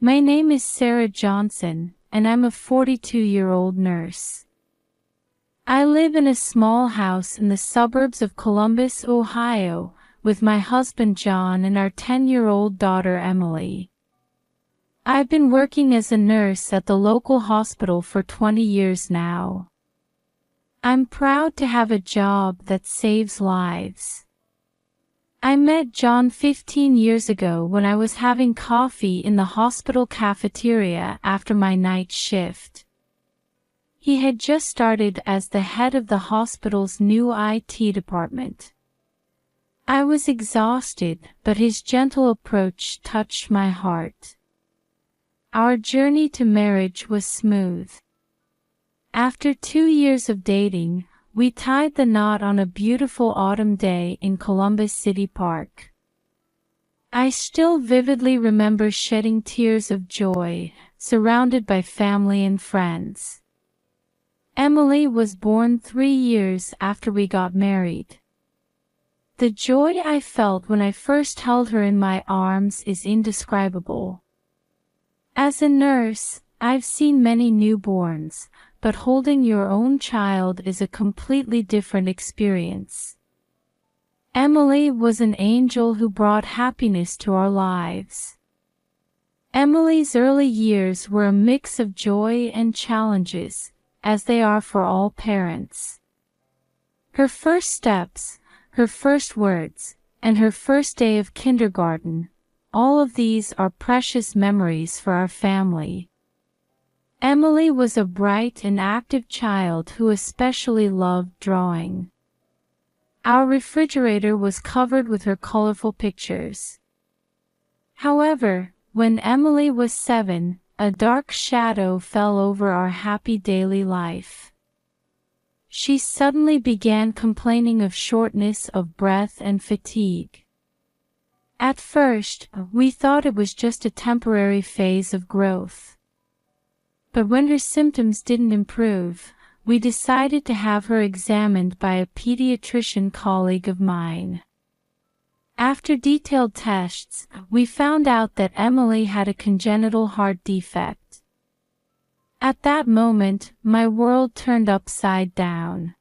My name is Sarah Johnson, and I'm a 42-year-old nurse. I live in a small house in the suburbs of Columbus, Ohio, with my husband John and our 10-year-old daughter Emily. I've been working as a nurse at the local hospital for 20 years now. I'm proud to have a job that saves lives. I met John 15 years ago when I was having coffee in the hospital cafeteria after my night shift. He had just started as the head of the hospital's new IT department. I was exhausted, but his gentle approach touched my heart. Our journey to marriage was smooth. After 2 years of dating, we tied the knot on a beautiful autumn day in Columbus City Park. I still vividly remember shedding tears of joy, surrounded by family and friends. Emily was born 3 years after we got married. The joy I felt when I first held her in my arms is indescribable. As a nurse, I've seen many newborns, but holding your own child is a completely different experience. Emily was an angel who brought happiness to our lives. Emily's early years were a mix of joy and challenges, as they are for all parents. Her first steps, her first words, and her first day of kindergarten, all of these are precious memories for our family. Emily was a bright and active child who especially loved drawing. Our refrigerator was covered with her colorful pictures. However, when Emily was 7, a dark shadow fell over our happy daily life. She suddenly began complaining of shortness of breath and fatigue. At first, we thought it was just a temporary phase of growth. But when her symptoms didn't improve, we decided to have her examined by a pediatrician colleague of mine. After detailed tests, we found out that Emily had a congenital heart defect. At that moment, my world turned upside down.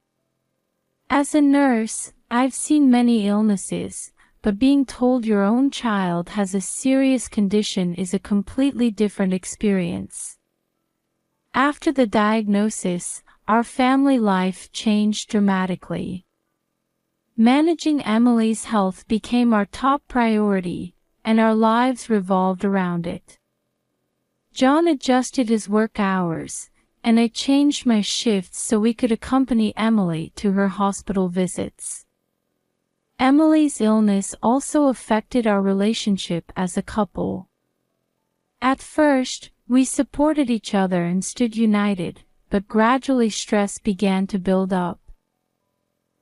As a nurse, I've seen many illnesses, but being told your own child has a serious condition is a completely different experience. After the diagnosis, our family life changed dramatically. Managing Emily's health became our top priority, and our lives revolved around it. John adjusted his work hours, and I changed my shifts so we could accompany Emily to her hospital visits. Emily's illness also affected our relationship as a couple. At first, we supported each other and stood united, but gradually stress began to build up.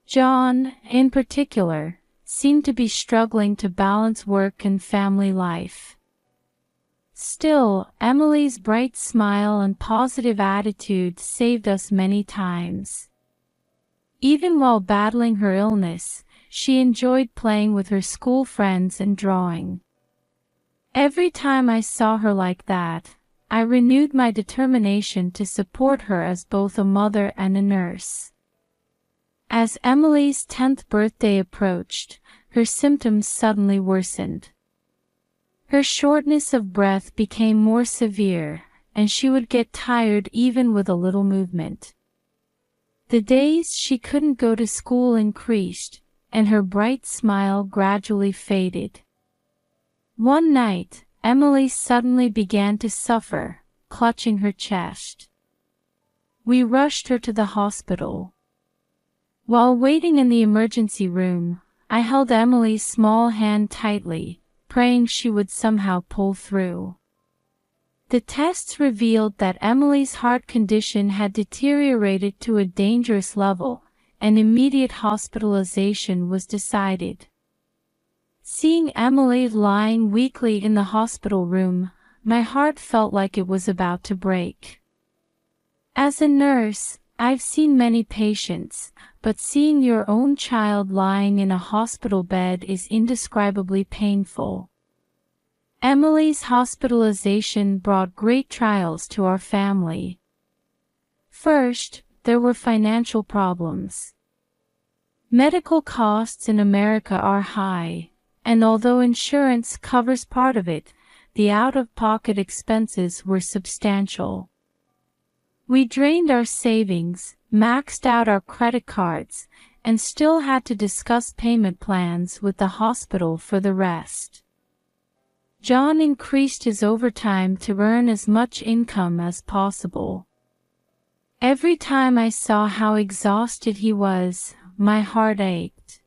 John, in particular, seemed to be struggling to balance work and family life. Still, Emily's bright smile and positive attitude saved us many times. Even while battling her illness, she enjoyed playing with her school friends and drawing. Every time I saw her like that, I renewed my determination to support her as both a mother and a nurse. As Emily's 10th birthday approached, her symptoms suddenly worsened. Her shortness of breath became more severe, and she would get tired even with a little movement. The days she couldn't go to school increased, and her bright smile gradually faded. One night, Emily suddenly began to suffer, clutching her chest. We rushed her to the hospital. While waiting in the emergency room, I held Emily's small hand tightly, praying she would somehow pull through. The tests revealed that Emily's heart condition had deteriorated to a dangerous level, and immediate hospitalization was decided. Seeing Emily lying weakly in the hospital room, my heart felt like it was about to break. As a nurse, I've seen many patients, but seeing your own child lying in a hospital bed is indescribably painful. Emily's hospitalization brought great trials to our family. First, there were financial problems. Medical costs in America are high, and although insurance covers part of it, the out-of-pocket expenses were substantial. We drained our savings, maxed out our credit cards, and still had to discuss payment plans with the hospital for the rest. John increased his overtime to earn as much income as possible. Every time I saw how exhausted he was, my heart ached.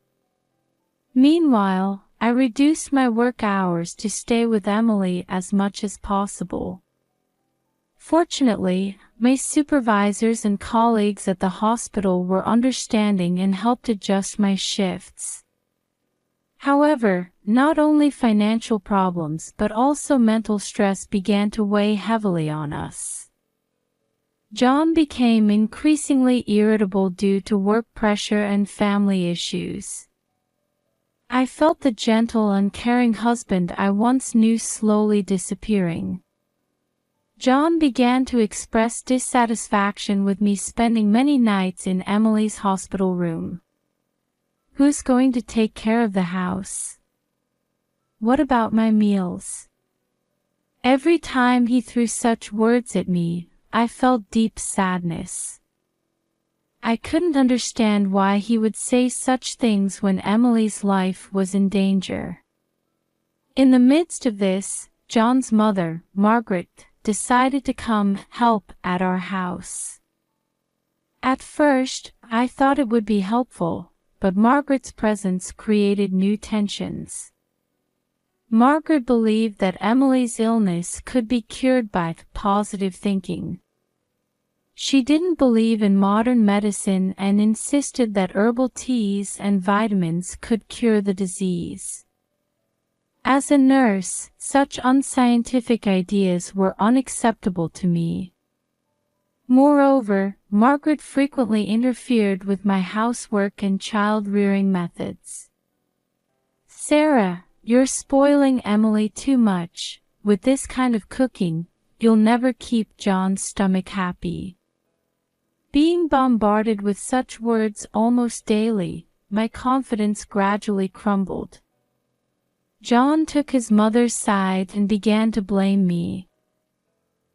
Meanwhile, I reduced my work hours to stay with Emily as much as possible. Fortunately, my supervisors and colleagues at the hospital were understanding and helped adjust my shifts. However, not only financial problems but also mental stress began to weigh heavily on us. John became increasingly irritable due to work pressure and family issues. I felt the gentle and caring husband I once knew slowly disappearing. John began to express dissatisfaction with me spending many nights in Emily's hospital room. Who's going to take care of the house? What about my meals? Every time he threw such words at me, I felt deep sadness. I couldn't understand why he would say such things when Emily's life was in danger. In the midst of this, John's mother, Margaret, decided to come help at our house. At first, I thought it would be helpful, but Margaret's presence created new tensions. Margaret believed that Emily's illness could be cured by positive thinking. She didn't believe in modern medicine and insisted that herbal teas and vitamins could cure the disease. As a nurse, such unscientific ideas were unacceptable to me. Moreover, Margaret frequently interfered with my housework and child-rearing methods. "Sarah, you're spoiling Emily too much. With this kind of cooking, you'll never keep John's stomach happy." Being bombarded with such words almost daily, my confidence gradually crumbled. John took his mother's side and began to blame me.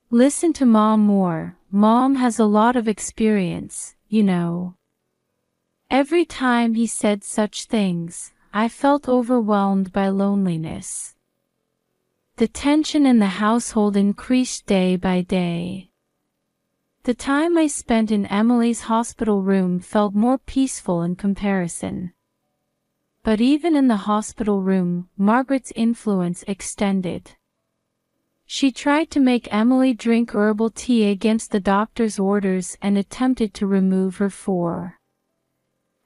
"Listen to Mom more. Mom has a lot of experience, you know." Every time he said such things, I felt overwhelmed by loneliness. The tension in the household increased day by day. The time I spent in Emily's hospital room felt more peaceful in comparison. But even in the hospital room, Margaret's influence extended. She tried to make Emily drink herbal tea against the doctor's orders and attempted to remove her for.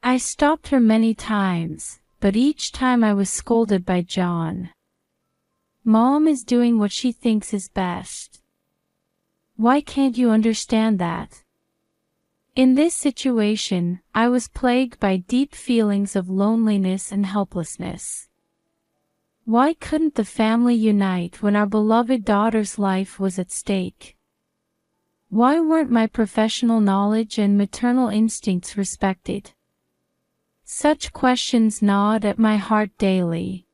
I stopped her many times, but each time I was scolded by John. "Mom is doing what she thinks is best. Why can't you understand that?" In this situation, I was plagued by deep feelings of loneliness and helplessness. Why couldn't the family unite when our beloved daughter's life was at stake? Why weren't my professional knowledge and maternal instincts respected? Such questions gnawed at my heart daily.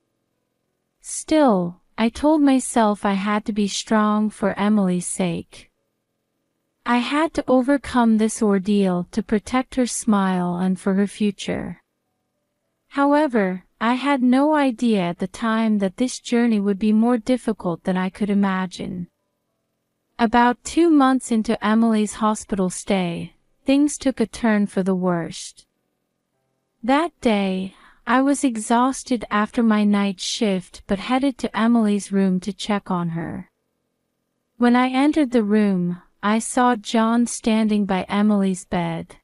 Still, I told myself I had to be strong for Emily's sake. I had to overcome this ordeal to protect her smile and for her future. However, I had no idea at the time that this journey would be more difficult than I could imagine. About 2 months into Emily's hospital stay, things took a turn for the worst. That day, I was exhausted after my night shift but headed to Emily's room to check on her. When I entered the room, I saw John standing by Emily's bed.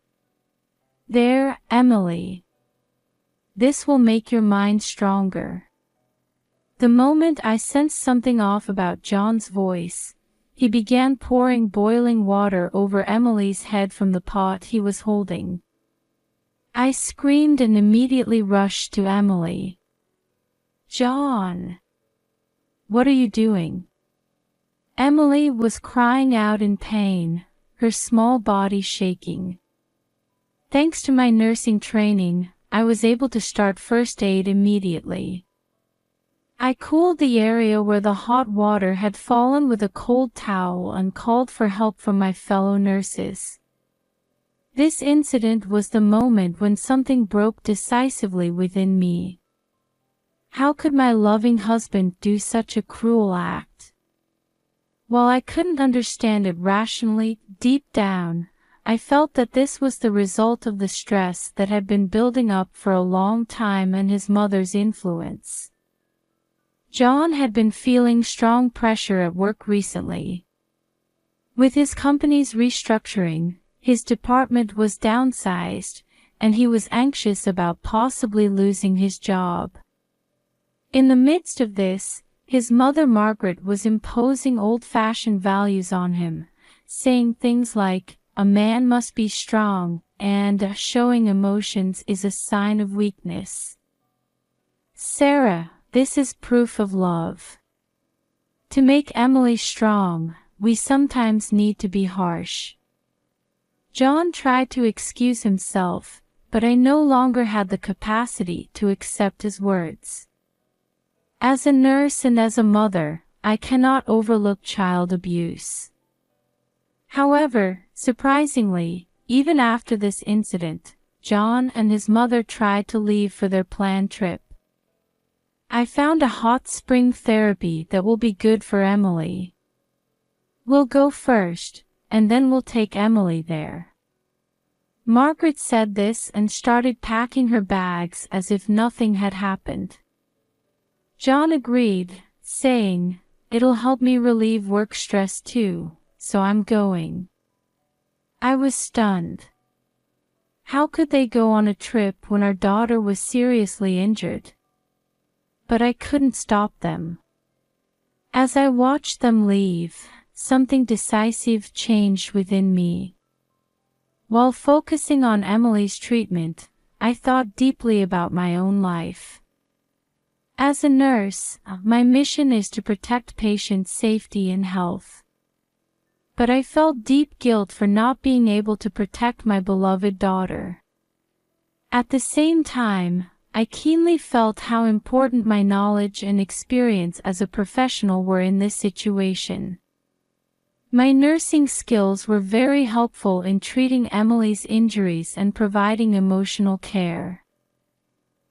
"There, Emily. This will make your mind stronger." The moment I sensed something off about John's voice, he began pouring boiling water over Emily's head from the pot he was holding. I screamed and immediately rushed to Emily. "John! What are you doing?" Emily was crying out in pain, her small body shaking. Thanks to my nursing training, I was able to start first aid immediately. I cooled the area where the hot water had fallen with a cold towel and called for help from my fellow nurses. This incident was the moment when something broke decisively within me. How could my loving husband do such a cruel act? While I couldn't understand it rationally, deep down, I felt that this was the result of the stress that had been building up for a long time and his mother's influence. John had been feeling strong pressure at work recently. With his company's restructuring, his department was downsized, and he was anxious about possibly losing his job. In the midst of this, his mother Margaret was imposing old-fashioned values on him, saying things like, "A man must be strong," and "showing emotions is a sign of weakness." "Sarah, this is proof of love. To make Emily strong, we sometimes need to be harsh." John tried to excuse himself, but I no longer had the capacity to accept his words. As a nurse and as a mother, I cannot overlook child abuse. However, surprisingly, even after this incident, John and his mother tried to leave for their planned trip. "I found a hot spring therapy that will be good for Emily. We'll go first, and then we'll take Emily there." Margaret said this and started packing her bags as if nothing had happened. John agreed, saying, "It'll help me relieve work stress too, so I'm going." I was stunned. How could they go on a trip when our daughter was seriously injured? But I couldn't stop them. As I watched them leave, something decisive changed within me. While focusing on Emily's treatment, I thought deeply about my own life. As a nurse, my mission is to protect patients' safety and health. But I felt deep guilt for not being able to protect my beloved daughter. At the same time, I keenly felt how important my knowledge and experience as a professional were in this situation. My nursing skills were very helpful in treating Emily's injuries and providing emotional care.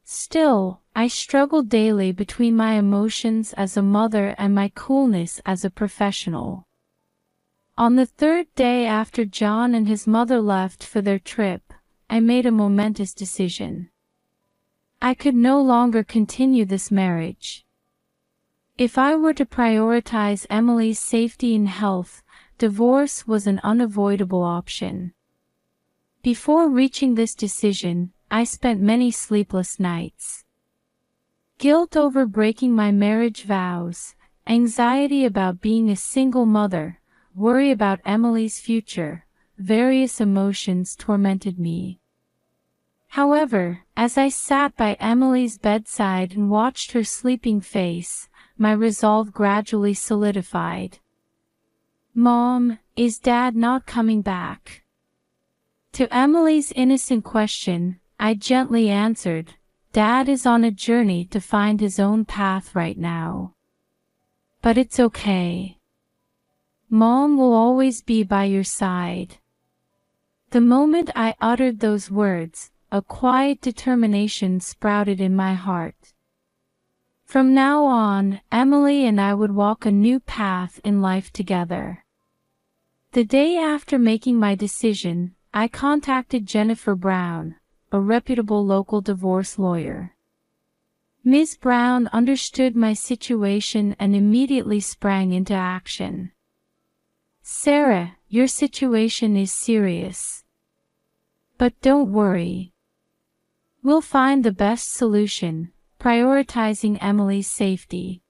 Still, I struggled daily between my emotions as a mother and my coolness as a professional. On the third day after John and his mother left for their trip, I made a momentous decision. I could no longer continue this marriage. If I were to prioritize Emily's safety and health, divorce was an unavoidable option. Before reaching this decision, I spent many sleepless nights. Guilt over breaking my marriage vows, anxiety about being a single mother, worry about Emily's future, various emotions tormented me. However, as I sat by Emily's bedside and watched her sleeping face, my resolve gradually solidified. "Mom, is Dad not coming back?" To Emily's innocent question, I gently answered, "Dad is on a journey to find his own path right now. But it's okay. Mom will always be by your side." The moment I uttered those words, a quiet determination sprouted in my heart. From now on, Emily and I would walk a new path in life together. The day after making my decision, I contacted Jennifer Brown, a reputable local divorce lawyer. Ms. Brown understood my situation and immediately sprang into action. "Sarah, your situation is serious. But don't worry. We'll find the best solution, prioritizing Emily's safety."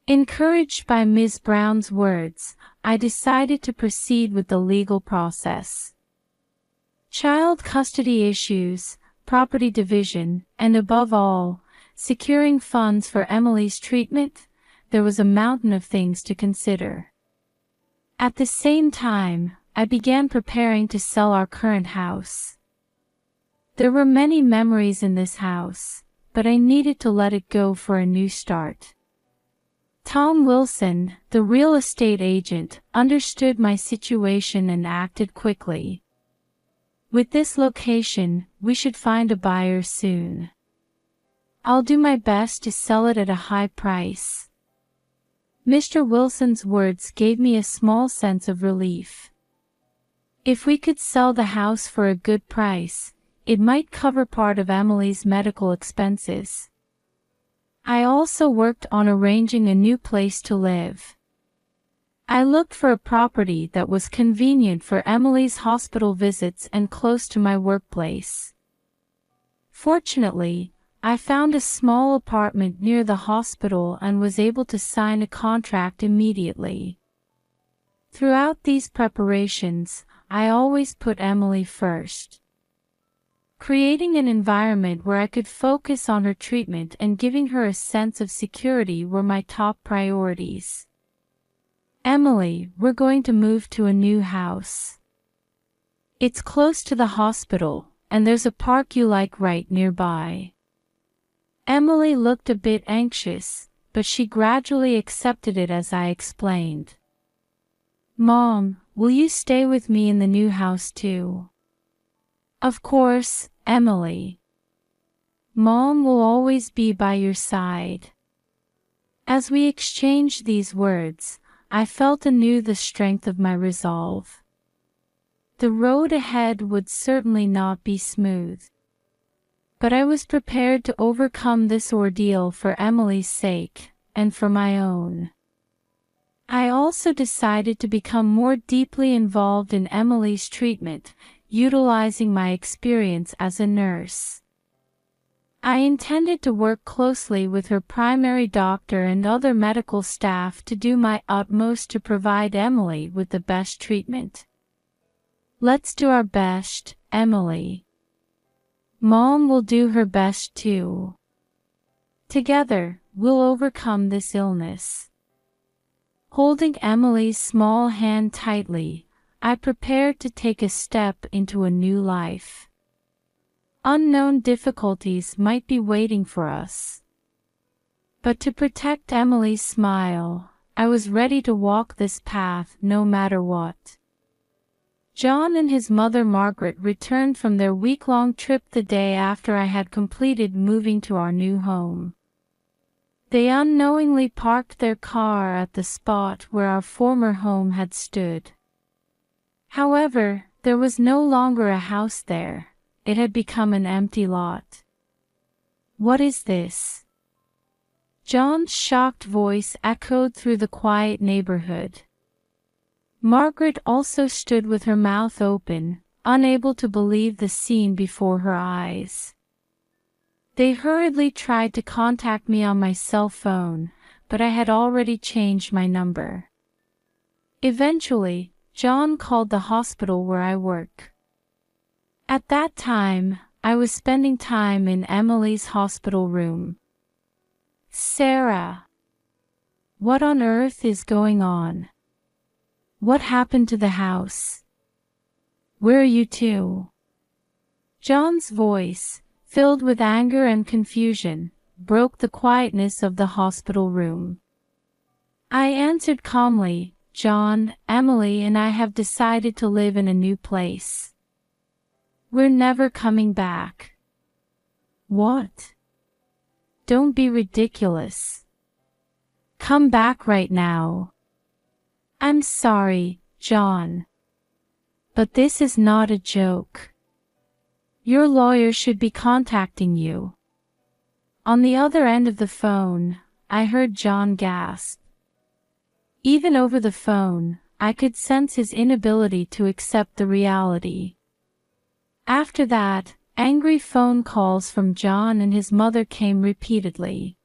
Encouraged by Ms. Brown's words, I decided to proceed with the legal process. Child custody issues, property division, and above all, securing funds for Emily's treatment there was a mountain of things to consider. At the same time, I began preparing to sell our current house. There were many memories in this house, but I needed to let it go for a new start. Tom Wilson, the real estate agent, understood my situation and acted quickly. With this location, we should find a buyer soon. I'll do my best to sell it at a high price. Mr. Wilson's words gave me a small sense of relief. If we could sell the house for a good price, it might cover part of Emily's medical expenses. I also worked on arranging a new place to live. I looked for a property that was convenient for Emily's hospital visits and close to my workplace. Fortunately, I found a small apartment near the hospital and was able to sign a contract immediately. Throughout these preparations, I always put Emily first. Creating an environment where I could focus on her treatment and giving her a sense of security were my top priorities. Emily, we're going to move to a new house. It's close to the hospital, and there's a park you like right nearby. Emily looked a bit anxious, but she gradually accepted it as I explained. Mom, will you stay with me in the new house too? Of course, Emily. Mom will always be by your side. As we exchanged these words, I felt anew the strength of my resolve. The road ahead would certainly not be smooth. But I was prepared to overcome this ordeal for Emily's sake, and for my own. I also decided to become more deeply involved in Emily's treatment, utilizing my experience as a nurse. I intended to work closely with her primary doctor and other medical staff to do my utmost to provide Emily with the best treatment. Let's do our best, Emily. Mom will do her best too. Together, we'll overcome this illness. Holding Emily's small hand tightly, I prepared to take a step into a new life. Unknown difficulties might be waiting for us. But to protect Emily's smile, I was ready to walk this path no matter what. John and his mother Margaret returned from their week-long trip the day after I had completed moving to our new home. They unknowingly parked their car at the spot where our former home had stood. However, there was no longer a house there. It had become an empty lot. What is this? John's shocked voice echoed through the quiet neighborhood. Margaret also stood with her mouth open, unable to believe the scene before her eyes. They hurriedly tried to contact me on my cell phone, but I had already changed my number. Eventually, John called the hospital where I work. At that time, I was spending time in Emily's hospital room. Sarah. What on earth is going on? What happened to the house? Where are you two? John's voice, filled with anger and confusion, broke the quietness of the hospital room. I answered calmly, John, Emily and I have decided to live in a new place. We're never coming back. What? Don't be ridiculous. Come back right now. I'm sorry, John. But this is not a joke. Your lawyer should be contacting you. On the other end of the phone, I heard John gasp. Even over the phone, I could sense his inability to accept the reality. After that, angry phone calls from John and his mother came repeatedly.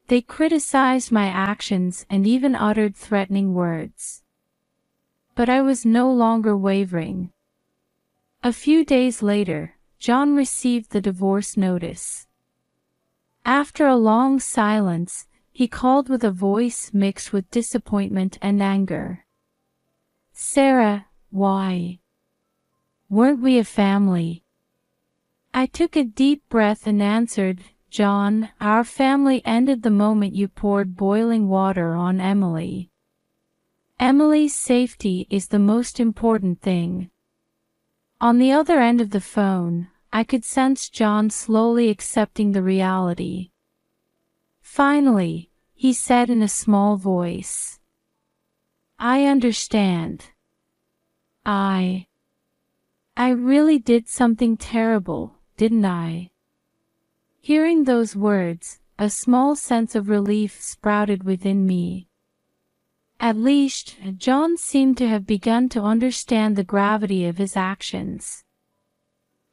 They criticized my actions and even uttered threatening words. But I was no longer wavering. A few days later, John received the divorce notice. After a long silence, he called with a voice mixed with disappointment and anger. "Sarah, why? Weren't we a family?" I took a deep breath and answered, "John, our family ended the moment you poured boiling water on Emily. Emily's safety is the most important thing." On the other end of the phone, I could sense John slowly accepting the reality. Finally, he said in a small voice, "I understand. I really did something terrible, didn't I?" Hearing those words, a small sense of relief sprouted within me. At least, John seemed to have begun to understand the gravity of his actions.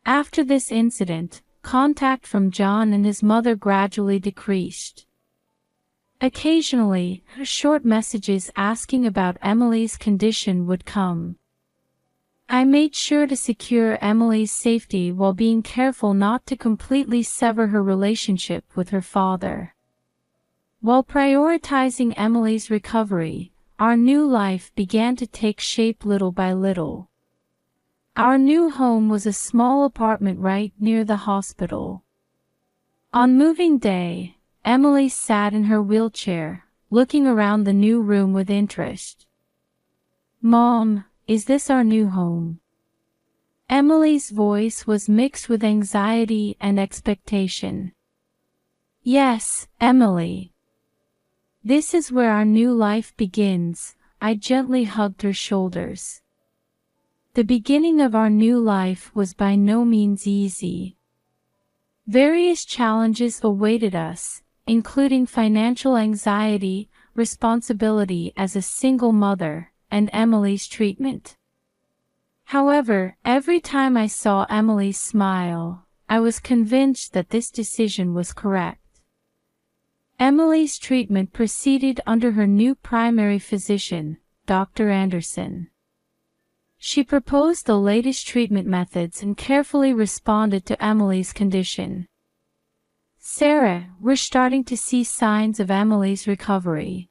After this incident, contact from John and his mother gradually decreased. Occasionally, short messages asking about Emily's condition would come. I made sure to secure Emily's safety while being careful not to completely sever her relationship with her father. While prioritizing Emily's recovery, our new life began to take shape little by little. Our new home was a small apartment right near the hospital. On moving day, Emily sat in her wheelchair, looking around the new room with interest. "Mom, is this our new home?" Emily's voice was mixed with anxiety and expectation. "Yes, Emily. This is where our new life begins." I gently hugged her shoulders. The beginning of our new life was by no means easy. Various challenges awaited us, including financial anxiety, responsibility as a single mother, and Emily's treatment. However, every time I saw Emily smile, I was convinced that this decision was correct. Emily's treatment proceeded under her new primary physician, Dr. Anderson. She proposed the latest treatment methods and carefully responded to Emily's condition. "Sarah, we're starting to see signs of Emily's recovery.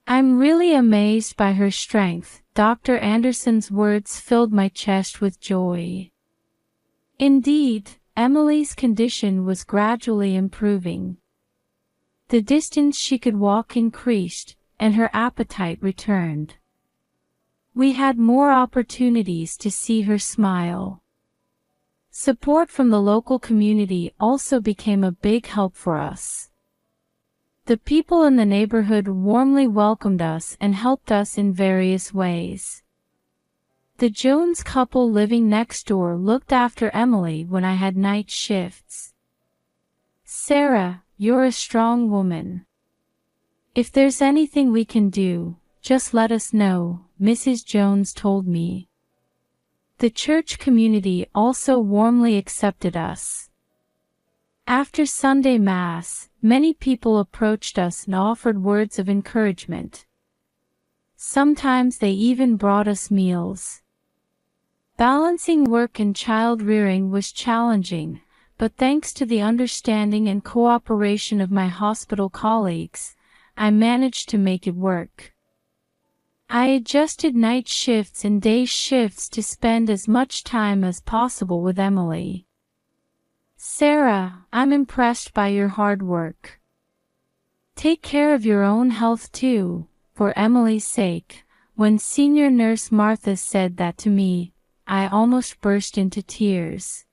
I'm really amazed by her strength." Dr. Anderson's words filled my chest with joy. Indeed, Emily's condition was gradually improving. The distance she could walk increased, and her appetite returned. We had more opportunities to see her smile. Support from the local community also became a big help for us. The people in the neighborhood warmly welcomed us and helped us in various ways. The Jones couple living next door looked after Emily when I had night shifts. "Sarah, you're a strong woman. If there's anything we can do, just let us know," Mrs. Jones told me. The church community also warmly accepted us. After Sunday Mass, many people approached us and offered words of encouragement. Sometimes they even brought us meals. Balancing work and child rearing was challenging, but thanks to the understanding and cooperation of my hospital colleagues, I managed to make it work. I adjusted night shifts and day shifts to spend as much time as possible with Emily. "Sarah, I'm impressed by your hard work. Take care of your own health too, for Emily's sake." When senior nurse Martha said that to me, I almost burst into tears.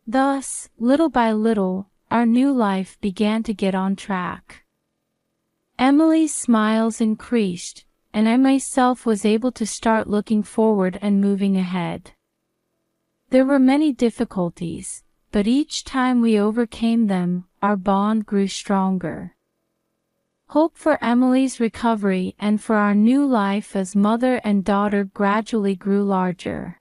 Thus, little by little, our new life began to get on track. Emily's smiles increased, and I myself was able to start looking forward and moving ahead. There were many difficulties, but each time we overcame them, our bond grew stronger. Hope for Emily's recovery and for our new life as mother and daughter gradually grew larger.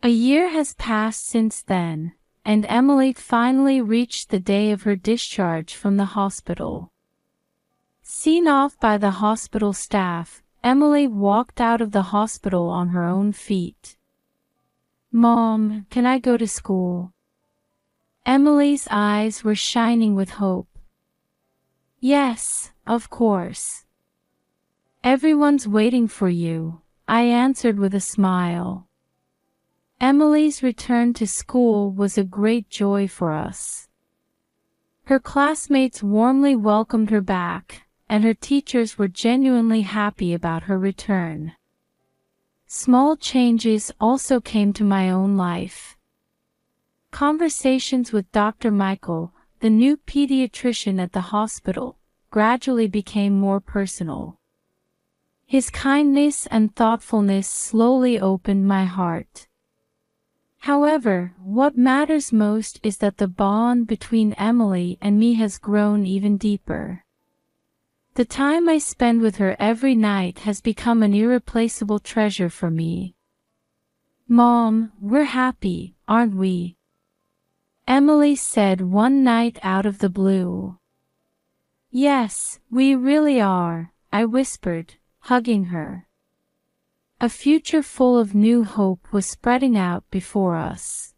A year has passed since then, and Emily finally reached the day of her discharge from the hospital. Seen off by the hospital staff, Emily walked out of the hospital on her own feet. "Mom, can I go to school?" Emily's eyes were shining with hope. Yes, of course. Everyone's waiting for you, I answered with a smile. Emily's return to school was a great joy for us. Her classmates warmly welcomed her back, and her teachers were genuinely happy about her return. Small changes also came to my own life. Conversations with Dr. Michael, the new pediatrician at the hospital, gradually became more personal. His kindness and thoughtfulness slowly opened my heart. However, what matters most is that the bond between Emily and me has grown even deeper. The time I spend with her every night has become an irreplaceable treasure for me. Mom, we're happy, aren't we? Emily said one night out of the blue. Yes, we really are, I whispered, hugging her. A future full of new hope was spreading out before us.